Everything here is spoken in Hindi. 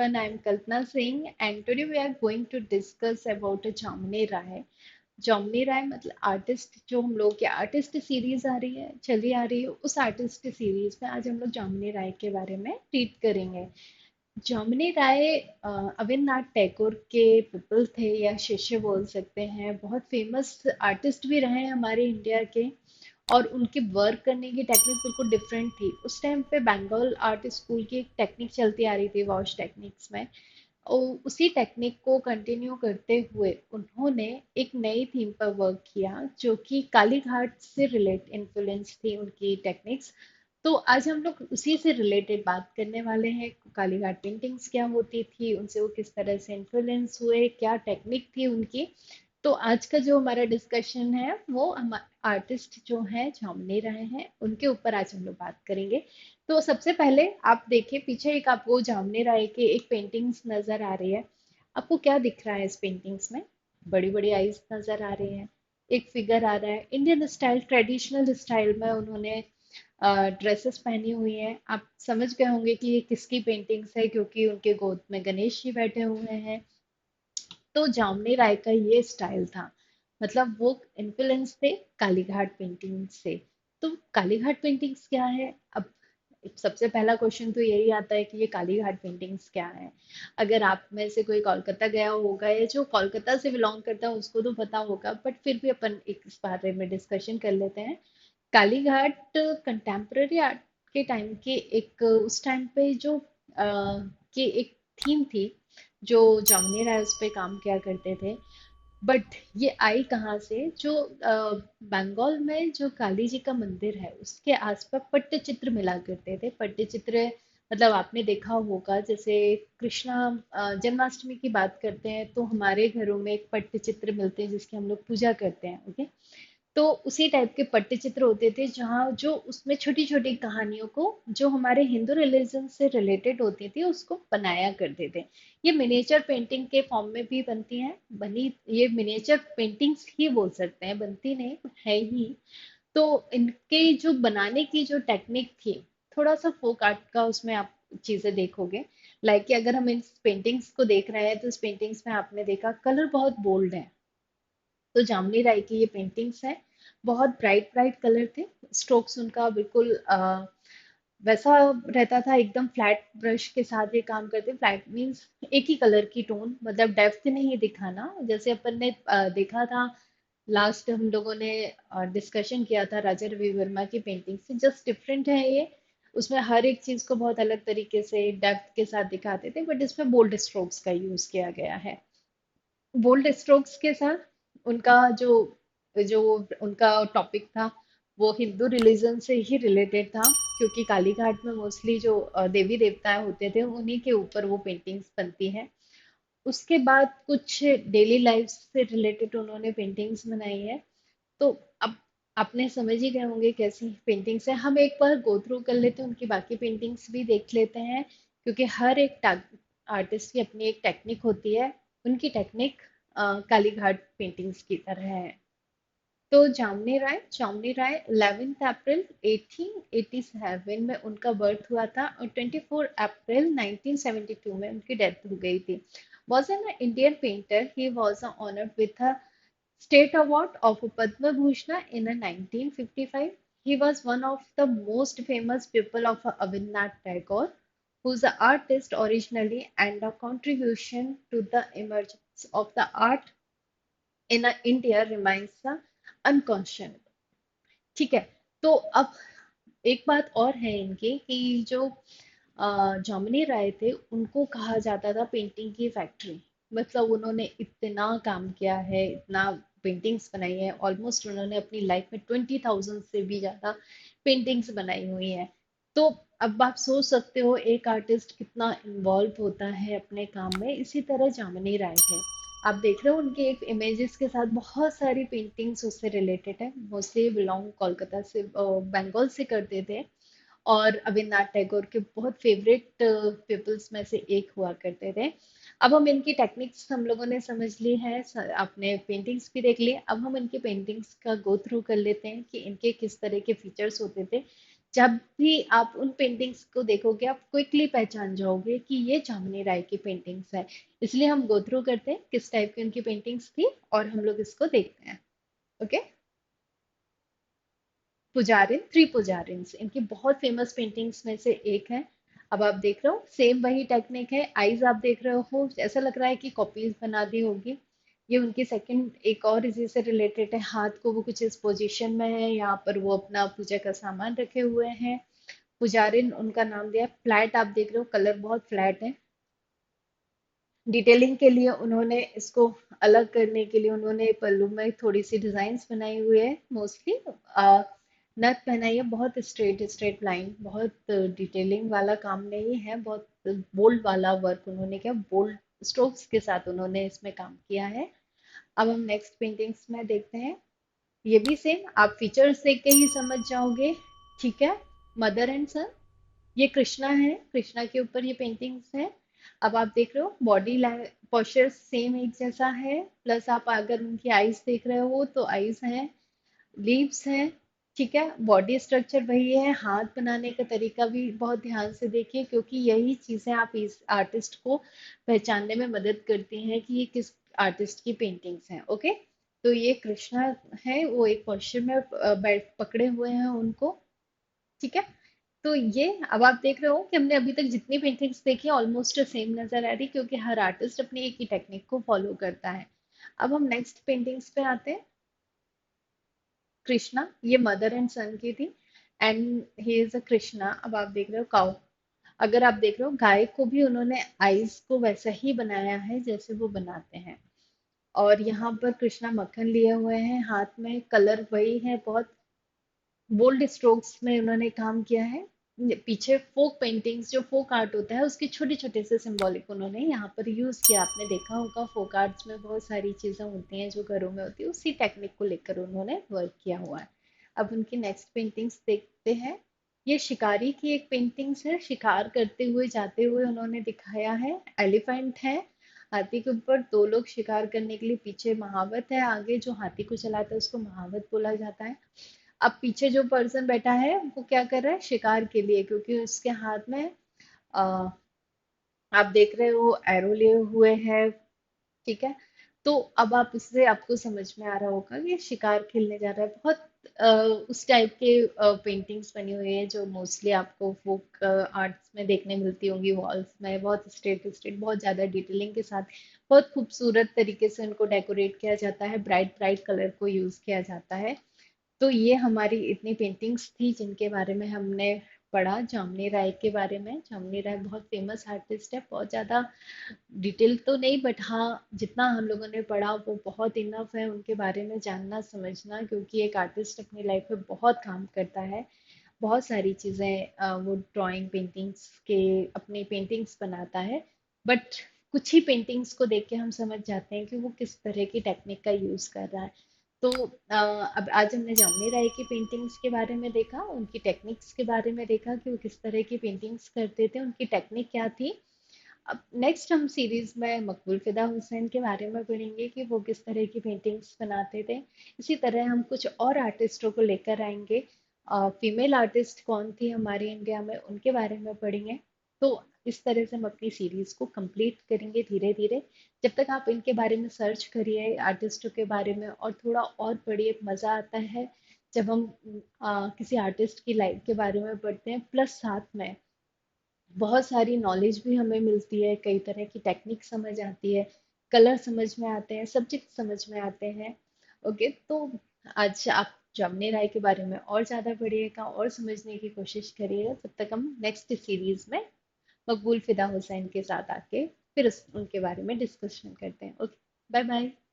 everyone. I am Kalpana Singh, and today we are going to discuss about Jamini Rai. जामिनी राय मतलब आर्टिस्ट, जो हम लोग की आर्टिस्ट सीरीज आ रही है, चली आ रही है, उस आर्टिस्ट सीरीज में आज हम लोग जामिनी राय के बारे में ट्रीट करेंगे। जामिनी राय अविनाश टैगोर के पिपल थे या शिष्य बोल सकते हैं। बहुत फेमस आर्टिस्ट भी रहे हैं हमारे इंडिया के, और उनकी वर्क करने की टेक्निक बिल्कुल डिफरेंट थी। उस टाइम पे बंगाल आर्ट स्कूल की एक टेक्निक चलती आ रही थी वॉश टेक्निक्स में, और उसी टेक्निक को कंटिन्यू करते हुए उन्होंने एक नई थीम पर वर्क किया, जो कि काली घाट से रिलेट इन्फ्लुएंस थी उनकी टेक्निक्स। तो आज हम लोग उसी से रिलेटेड बात करने वाले हैं। काली घाट पेंटिंग्स क्या होती थी, उनसे वो किस तरह से इन्फ्लुएंस हुए, क्या टेक्निक थी उनकी। तो आज का जो हमारा डिस्कशन है वो हम आर्टिस्ट जो हैं जामिनी राय हैं, उनके ऊपर आज हम लोग बात करेंगे। तो सबसे पहले आप देखिए पीछे, एक आपको जामिनी राय के एक पेंटिंग्स नजर आ रही है। आपको क्या दिख रहा है इस पेंटिंग्स में? बड़ी बड़ी आईज नजर आ रही हैं, एक फिगर आ रहा है इंडियन स्टाइल, ट्रेडिशनल स्टाइल में उन्होंने ड्रेसेस पहनी हुई हैं। आप समझ गए होंगे कि ये किसकी पेंटिंग्स है, क्योंकि उनके गोद में गणेश जी बैठे हुए हैं। तो जामनी राय का ये स्टाइल था, मतलब वो इन्फ्लुएंस थे कालीघाट पेंटिंग से। तो कालीघाट पेंटिंग्स क्या है? अब सबसे पहला क्वेश्चन तो यही आता है कि ये कालीघाट पेंटिंग्स क्या है। अगर आप में से कोई कोलकाता गया होगा या जो कोलकाता से बिलोंग करता है उसको तो पता होगा, बट फिर भी अपन एक इस बारे में डिस्कशन कर लेते हैं। कालीघाट कंटेम्प्ररी आर्ट के टाइम के एक, उस टाइम पे जो कि एक थीम थी, जो जामुनी राय उस पे काम किया करते थे। बट ये आई कहाँ से? जो बंगाल में जो काली जी का मंदिर है उसके आसपास पट्टचित्र मिला करते थे। पट्टचित्र मतलब आपने देखा होगा, जैसे कृष्णा जन्माष्टमी की बात करते हैं तो हमारे घरों में एक पट्टचित्र मिलते हैं जिसकी हम लोग पूजा करते हैं, ओके। तो उसी टाइप के पट्टचित्र होते थे, जहाँ जो उसमें छोटी छोटी कहानियों को जो हमारे हिंदू रिलीजन से रिलेटेड होती थी उसको बनाया करते थे। ये मिनिएचर पेंटिंग के फॉर्म में भी बनती हैं, बनी ये मिनिएचर पेंटिंग्स ही बोल सकते हैं, बनती नहीं है ही। तो इनके जो बनाने की जो टेक्निक थी, थोड़ा सा फोक आर्ट का उसमें आप चीजें देखोगे। लाइक कि अगर हम इन पेंटिंग्स को देख रहे हैं तो इस पेंटिंग्स में आपने देखा कलर बहुत बोल्ड है। तो जामनी राय की ये पेंटिंग्स है, बहुत ब्राइट ब्राइट कलर थे। स्ट्रोक्स उनका बिल्कुल वैसा रहता था, एकदम फ्लैट ब्रश के साथ ये काम करते। फ्लैट मींस एक ही कलर की टोन, मतलब डेप्थ नहीं दिखाना। जैसे अपन ने देखा था लास्ट, हम लोगों ने डिस्कशन किया था राजा रवि वर्मा की पेंटिंग से, जस्ट डिफरेंट है ये। उसमें हर एक चीज को बहुत अलग तरीके से डेप्थ के साथ दिखाते थे, बट इसमें बोल्ड स्ट्रोक्स का यूज किया गया है। बोल्ड स्ट्रोक्स के साथ उनका जो जो उनका टॉपिक था वो हिंदू रिलीजन से ही रिलेटेड था, क्योंकि कालीघाट में मोस्टली जो देवी देवता होते थे उन्हीं के ऊपर वो पेंटिंग्स बनती हैं। उसके बाद कुछ डेली लाइफ से रिलेटेड उन्होंने पेंटिंग्स बनाई है। तो अब आपने समझ ही गए होंगे कैसी पेंटिंग्स है। हम एक बार गो थ्रू कर लेते हैं, उनकी बाकी पेंटिंग्स भी देख लेते हैं, क्योंकि हर एक आर्टिस्ट की अपनी एक टेक्निक होती है। उनकी टेक्निक कालीघाट पेंटिंग्स की तरह है। तो जामनी राय 11 अप्रैल 1887 में उनका बर्थ हुआ था, और 24 अप्रैल 1972 में उनकी डेथ हो गई थी। Was an Indian painter, he was honoured with a State Award of Padma Bhushan in a 1955. He was one of the most famous people of Avinath Tagore, who's an artist originally and a contribution to the emergence of the art in India remains unconscionable. ठीक है। तो अब एक बात और है इनकी कि जो जामिनी राय थे उनको कहा जाता था पेंटिंग की फैक्ट्री। मतलब उन्होंने इतना काम किया है, इतना पेंटिंग्स बनाई है, ऑलमोस्ट उन्होंने अपनी लाइफ में 20,000 से भी ज्यादा पेंटिंग्स बनाई हुई है। तो अब आप सोच सकते हो एक आर्टिस्ट कितना इन्वॉल्व होता है अपने काम में। इसी तरह जामिनी राय थे, आप देख रहे हो उनके एक इमेजेस के साथ बहुत सारी पेंटिंग्स उससे रिलेटेड है। मोस्टली बिलोंग कोलकाता से, बंगाल से करते थे, और रविन्द्रनाथ टैगोर के बहुत फेवरेट पीपल्स में से एक हुआ करते थे। अब हम इनकी टेक्निक्स हम लोगों ने समझ ली है, आपने पेंटिंग्स भी देख लिए। अब हम इनकी पेंटिंग्स का गो थ्रू कर लेते हैं कि इनके किस तरह के फीचर्स होते थे। जब भी आप उन पेंटिंग्स को देखोगे आप क्विकली पहचान जाओगे कि ये जामिनी राय की पेंटिंग्स है। इसलिए हम गो थ्रू करते हैं किस टाइप की उनकी पेंटिंग्स थी और हम लोग इसको देखते हैं। ओके। पुजारिन, थ्री पुजारिन्स इनकी बहुत फेमस पेंटिंग्स में से एक है। अब आप देख रहे हो सेम वही टेक्निक है, आईज आप देख रहे हो, ऐसा लग रहा है कि कॉपीज बना दी होगी। ये उनकी सेकंड एक और इसी से रिलेटेड है, हाथ को वो कुछ इस पोजीशन में है, यहाँ पर वो अपना पूजा का सामान रखे हुए हैं। पुजारिन उनका नाम दिया है। फ्लैट आप देख रहे हो, कलर बहुत फ्लैट है। डिटेलिंग के लिए उन्होंने इसको अलग करने के लिए उन्होंने पल्लू में थोड़ी सी डिजाइन्स बनाई हुई है। मोस्टली नथ पहनाई है, बहुत स्ट्रेट स्ट्रेट लाइन, बहुत डिटेलिंग वाला काम नहीं है, बहुत बोल्ड वाला वर्क उन्होंने किया, बोल्ड स्ट्रोक्स के साथ उन्होंने इसमें काम किया है। अब हम नेक्स्ट पेंटिंग्स में देखते हैं। ये भी सेम, आप फीचर्स देख के ही समझ जाओगे। ठीक है। मदर एंड सन, ये कृष्णा है, कृष्णा के ऊपर ये पेंटिंग्स है। अब आप देख रहे हो बॉडी पोस्चर सेम एक जैसा है, प्लस आप अगर उनकी आईज देख रहे हो तो आईज हैं, लीव्स हैं। ठीक है। बॉडी स्ट्रक्चर वही है, हाथ बनाने का तरीका भी बहुत ध्यान से देखिए, क्योंकि यही चीजें आप इस आर्टिस्ट को पहचानने में मदद करती हैं कि ये किस आर्टिस्ट की पेंटिंग्स हैं। ओके। तो ये कृष्णा है, वो एक पोस्चर में बैठ पकड़े हुए हैं उनको। ठीक है। तो ये अब आप देख रहे हो कि हमने अभी तक जितनी पेंटिंग्स देखी ऑलमोस्ट सेम नजर आ रही, क्योंकि हर आर्टिस्ट अपनी एक ही टेक्निक को फॉलो करता है। अब हम नेक्स्ट पेंटिंग्स पे आते हैं। कृष्णा, ये मदर एंड सन की थी, and he is a Krishna. अब आप देख रहे हो काउ, अगर आप देख रहे हो गाय को भी उन्होंने आईज को वैसा ही बनाया है जैसे वो बनाते हैं। और यहाँ पर कृष्णा मक्खन लिए हुए हैं, हाथ में कलर वही है, बहुत बोल्ड स्ट्रोक्स में उन्होंने काम किया है। पीछे फोक पेंटिंग्स, जो फोक आर्ट होता है उसके छोटे छोटे से सिंबॉलिक उन्होंने यहाँ पर यूज किया। आपने देखा होगा फोक आर्ट्स में बहुत सारी चीजें होती हैं जो घरों में होती है, उसी टेक्निक को लेकर उन्होंने वर्क किया हुआ है। अब उनकी नेक्स्ट पेंटिंग्स देखते हैं। ये शिकारी की एक पेंटिंग्स है, शिकार करते हुए जाते हुए उन्होंने दिखाया है। एलिफेंट है, हाथी के ऊपर दो लोग शिकार करने के लिए, पीछे महावत है, आगे जो हाथी को चलाता है उसको महावत बोला जाता है। अब पीछे जो पर्सन बैठा है वो क्या कर रहा है, शिकार के लिए, क्योंकि उसके हाथ में आ, आप देख रहे हो एरो लिए हुए है। ठीक है। तो अब आप इससे आपको समझ में आ रहा होगा कि ये शिकार खेलने जा रहा है। बहुत उस टाइप के पेंटिंग्स बनी हुई है जो मोस्टली आपको फोक आर्ट्स में देखने मिलती होंगी, वॉल्स में बहुत स्ट्रेट स्ट्रेट, बहुत ज्यादा डिटेलिंग के साथ, बहुत खूबसूरत तरीके से उनको डेकोरेट किया जाता है, ब्राइट ब्राइट कलर को यूज किया जाता है। तो ये हमारी इतनी पेंटिंग्स थी जिनके बारे में हमने पढ़ा। जामनी राय के बारे में, जामनी राय बहुत फेमस आर्टिस्ट है, बहुत ज़्यादा डिटेल तो नहीं, बट हाँ जितना हम लोगों ने पढ़ा वो बहुत इनफ है उनके बारे में जानना समझना, क्योंकि एक आर्टिस्ट अपनी लाइफ में बहुत काम करता है, बहुत सारी चीज़ें वो ड्राइंग पेंटिंग्स के अपनी पेंटिंग्स बनाता है। बट कुछ ही पेंटिंग्स को देख के हम समझ जाते हैं कि वो किस तरह की टेक्निक का यूज़ कर रहा है। तो अब आज हमने जामनी राय की पेंटिंग्स के बारे में देखा, उनकी टेक्निक्स के बारे में देखा कि वो किस तरह की पेंटिंग्स करते थे, उनकी टेक्निक क्या थी। अब नेक्स्ट हम सीरीज में मकबूल फिदा हुसैन के बारे में पढ़ेंगे कि वो किस तरह की पेंटिंग्स बनाते थे। इसी तरह हम कुछ और आर्टिस्टों को लेकर आएंगे। फीमेल आर्टिस्ट कौन थी हमारे इंडिया में, उनके बारे में पढ़ेंगे। तो इस तरह से हम अपनी सीरीज को कंप्लीट करेंगे धीरे धीरे। जब तक आप इनके बारे में सर्च करिए आर्टिस्टों के बारे में और थोड़ा और पढ़िए, मज़ा आता है जब हम किसी आर्टिस्ट की लाइफ के बारे में पढ़ते हैं, प्लस साथ में बहुत सारी नॉलेज भी हमें मिलती है, कई तरह की टेक्निक समझ आती है, कलर समझ में आते हैं, सब्जेक्ट समझ में आते हैं। ओके। तो आज आप जामने राय के बारे में और ज़्यादा पढ़िएगा और समझने की कोशिश करिएगा। तब तक हम नेक्स्ट सीरीज में मकबूल फिदा हुसैन के साथ आके फिर उनके बारे में डिस्कशन करते हैं। ओके। Bye bye.